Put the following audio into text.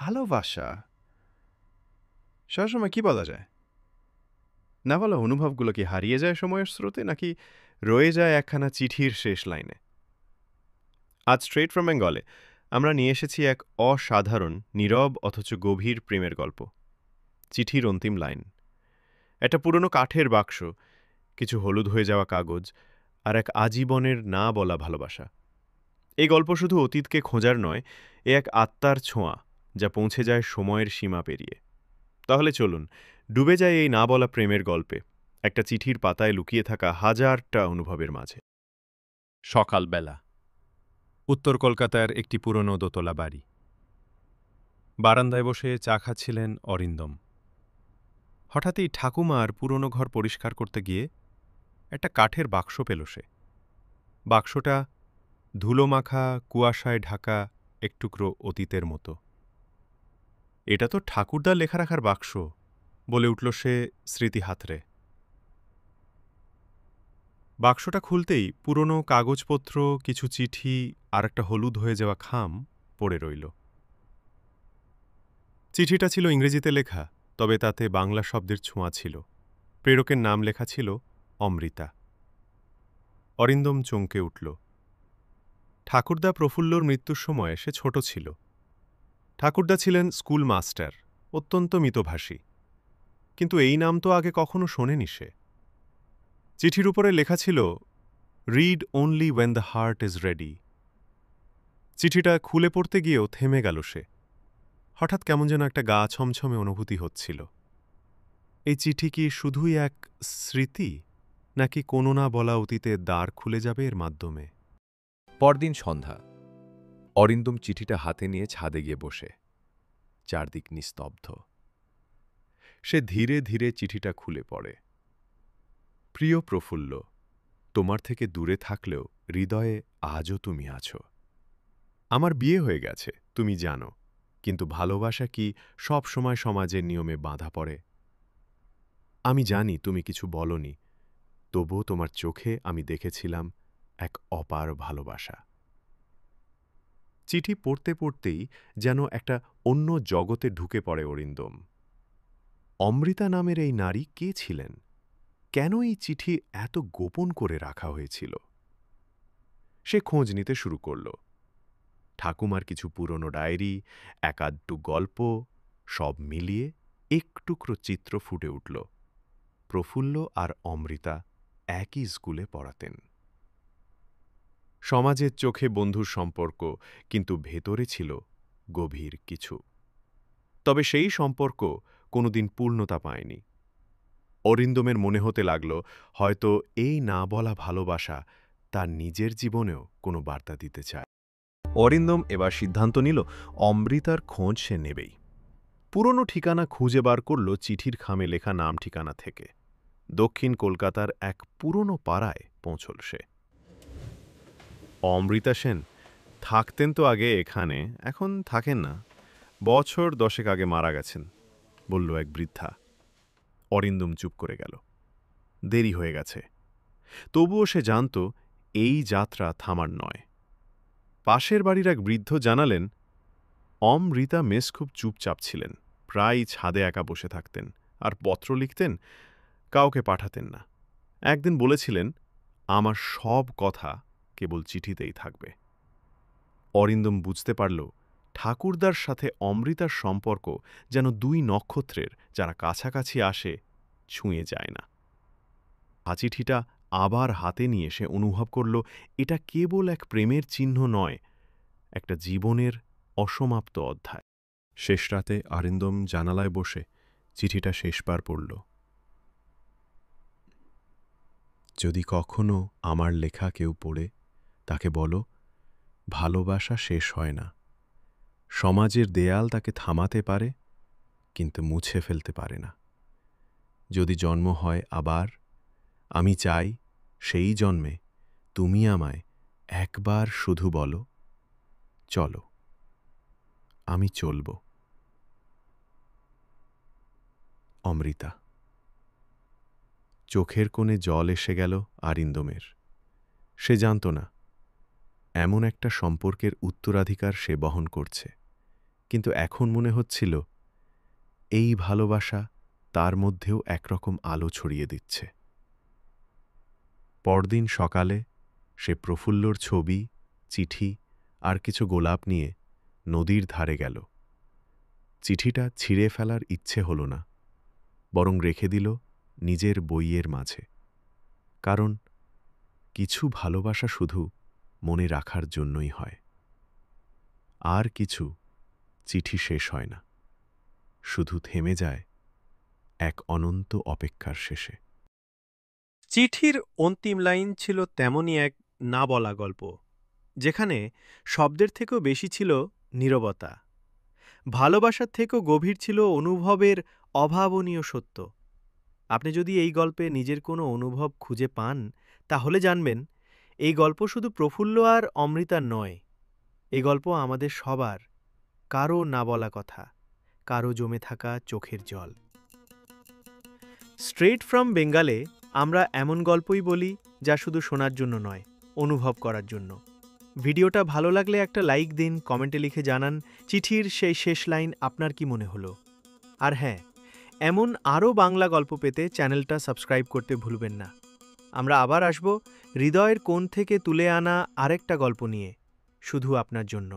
ভালোবাসা সবসময় কি বলা যায়? না বলা অনুভবগুলো কি হারিয়ে যায় সময়ের স্রোতে নাকি রয়ে যায় একখানা চিঠির শেষ লাইনে? আজ স্ট্রেট ফ্রম বেঙ্গলে আমরা নিয়ে এসেছি এক অসাধারণ, নীরব অথচ গভীর প্রেমের গল্প। চিঠির অন্তিম লাইন। একটা পুরনো কাঠের বাক্স, কিছু হলুদ হয়ে যাওয়া কাগজ, আর এক আজীবনের না বলা ভালোবাসা। এই গল্প শুধু অতীতকে খোঁজার নয়, এ এক আত্মার ছোঁয়া যা পৌঁছে যায় সময়ের সীমা পেরিয়ে। তাহলে চলুন ডুবে যায় এই না বলা প্রেমের গল্পে, একটা চিঠির পাতায় লুকিয়ে থাকা হাজারটা অনুভবের মাঝে। সকালবেলা উত্তর কলকাতার একটি পুরনো দোতলা বাড়ি। বারান্দায় বসে চা খাচ্ছিলেন অরিন্দম। হঠাৎই ঠাকুমার পুরনো ঘর পরিষ্কার করতে গিয়ে একটা কাঠের বাক্স পেল সে। বাক্সটা ধুলোমাখা, কুয়াশায় ঢাকা এক টুকরো অতীতের মতো। এটা তো ঠাকুরদার লেখা রাখার বাক্স, বলে উঠল সে স্মৃতি হাতড়ে। বাক্সটা খুলতেই পুরনো কাগজপত্র, কিছু চিঠি আর একটা হলুদ হয়ে যাওয়া খাম পড়ে রইল। চিঠিটা ছিল ইংরেজিতে লেখা, তবে তাতে বাংলা শব্দের ছোঁয়া ছিল। প্রেরকের নাম লেখা ছিল অমৃতা। অরিন্দম চমকে উঠল। ঠাকুরদা প্রফুল্লর মৃত্যুর সময় সে ছোট ছিল। ঠাকুরদা ছিলেন স্কুল মাস্টার, অত্যন্ত মিতভাষী। কিন্তু এই নাম তো আগে কখনো শোনেনি সে। চিঠির উপরে লেখা ছিল, read only when the heart is ready. চিঠিটা খুলে পড়তে গিয়েও থেমে গেল সে। হঠাৎ কেমন যেন একটা গা ছমছমে অনুভূতি হচ্ছিল। এই চিঠি কি শুধুই এক স্মৃতি, নাকি কোনো না বলা অতীতের দ্বার খুলে যাবে এর মাধ্যমে? পরদিন সন্ধ্যা। অরিন্দম চিঠিটা হাতে নিয়ে ছাদে গিয়ে বসে। চারদিক নিস্তব্ধ। সে ধীরে ধীরে চিঠিটা খুলে পড়ে। প্রিয় প্রফুল্ল, তোমার থেকে দূরে থাকলেও হৃদয়ে আজও তুমি আছো। আমার বিয়ে হয়ে গেছে, তুমি জানো, কিন্তু ভালোবাসা কি সব সময় সমাজের নিয়মে বাঁধা পড়ে? আমি জানি তুমি কিছু বলনি, তবুও তোমার চোখে আমি দেখেছিলাম এক অপার ভালোবাসা। চিঠি পড়তে পড়তেই যেন একটা অন্য জগতে ঢুকে পড়ে অরিন্দম। অমৃতা নামের এই নারী কে ছিলেন? কেন এই চিঠি এত গোপন করে রাখা হয়েছিল? সে খোঁজ নিতে শুরু করল। ঠাকুমার কিছু পুরনো ডায়েরি, একাধটু গল্প, সব মিলিয়ে এক টুকরো চিত্র ফুটে উঠল। প্রফুল্ল আর অমৃতা একই স্কুলে পড়াতেন। সমাজের চোখে বন্ধুর সম্পর্ক, কিন্তু ভেতরে ছিল গভীর কিছু। তবে সেই সম্পর্ক কোনোদিন পূর্ণতা পায়নি। অরিন্দমের মনে হতে লাগল, হয়তো এই না বলা ভালোবাসা তার নিজের জীবনেও কোনো বার্তা দিতে চায়। অরিন্দম এবার সিদ্ধান্ত নিল, অমৃতার খোঁজ সে নেবেই। পুরনো ঠিকানা খুঁজে বার করল চিঠির খামে লেখা নাম ঠিকানা থেকে। দক্ষিণ কলকাতার এক পুরনো পাড়ায় পৌঁছল সে। অমৃতা সেন থাকতেন তো আগে এখানে, এখন থাকেন না। বছর 10 আগে মারা গেছেন, বলল এক বৃদ্ধা। অরিন্দম চুপ করে গেল। দেরি হয়ে গেছে। তবুও সে জানত এই যাত্রা থামার নয়। পাশের বাড়ির এক বৃদ্ধ জানালেন, অমৃতা মেস খুব চুপচাপ ছিলেন, প্রায়ই ছাদে একা বসে থাকতেন আর পত্র লিখতেন, কাউকে পাঠাতেন না। একদিন বলেছিলেন, আমার সব কথা কেবল চিঠিতেই থাকবে। অরিন্দম বুঝতে পারল, ঠাকুরদার সাথে অমৃতার সম্পর্ক যেন দুই নক্ষত্রের, যারা কাছাকাছি আসে ছুঁয়ে যায় না। চিঠিটা আবার হাতে নিয়ে সে অনুভব করল, এটা কেবল এক প্রেমের চিহ্ন নয়, একটা জীবনের অসমাপ্ত অধ্যায়। শেষ রাতে অরিন্দম জানালায় বসে চিঠিটা শেষবার পড়ল। যদি কখনো আমার লেখা কেউ পড়ে, তাকে বলো, ভালোবাসা শেষ হয় না। সমাজের দেয়াল তাকে থামাতে পারে, কিন্তু মুছে ফেলতে পারে না। যদি জন্ম হয় আবার, আমি চাই সেই জন্মে তুমি আমায় একবার শুধু বলো, চলো, আমি চলব। অমৃতা। চোখের কোণে জল এসে গেল অরিন্দমের। সে জানত না, এমন একটা সম্পর্কের উত্তরাধিকার সে বহন করছে, কিন্তু এখন মনে হচ্ছিল এই ভালোবাসা তার মধ্যেও একরকম আলো ছড়িয়ে দিচ্ছে। পরদিন সকালে সে প্রফুল্লর ছবি, চিঠি আর কিছু গোলাপ নিয়ে নদীর ধারে গেল। চিঠিটা ছিঁড়ে ফেলার ইচ্ছে হল না, বরং রেখে দিল নিজের বইয়ের মাঝে। কারণ কিছু ভালোবাসা শুধু মনে রাখার জন্যই হয়। আর কিছু চিঠি শেষ হয় না, শুধু থেমে যায় এক অনন্ত অপেক্ষার শেষে। চিঠির অন্তিম লাইন ছিল তেমনই এক না বলা গল্প, যেখানে শব্দের থেকেও বেশি ছিল নীরবতা। ভালোবাসার থেকেও গভীর ছিল অনুভবের অভাবনীয় সত্য। আপনি যদি এই গল্পে নিজের কোনো অনুভব খুঁজে পান, তাহলে জানবেন এই গল্প শুধু প্রফুল্ল আর অমৃতার নয়, এই গল্প আমাদের সবার, কারো না বলা কথা, কারো জমে থাকা চোখের জল। স্ট্রেট ফ্রম বেঙ্গলে আমরা এমন গল্পই বলি যা শুধু শোনার জন্য নয়, অনুভব করার জন্য। ভিডিওটা ভালো লাগলে একটা লাইক দিন, কমেন্টে লিখে জানান চিঠির সেই শেষ লাইন আপনার কি মনে হলো। আর হ্যাঁ, এমন আরও বাংলা গল্প পেতে চ্যানেলটা সাবস্ক্রাইব করতে ভুলবেন না। আমরা আবার আসব হৃদয়ের কোণ থেকে তুলে আনা আরেকটা গল্প নিয়ে, শুধু আপনার জন্য।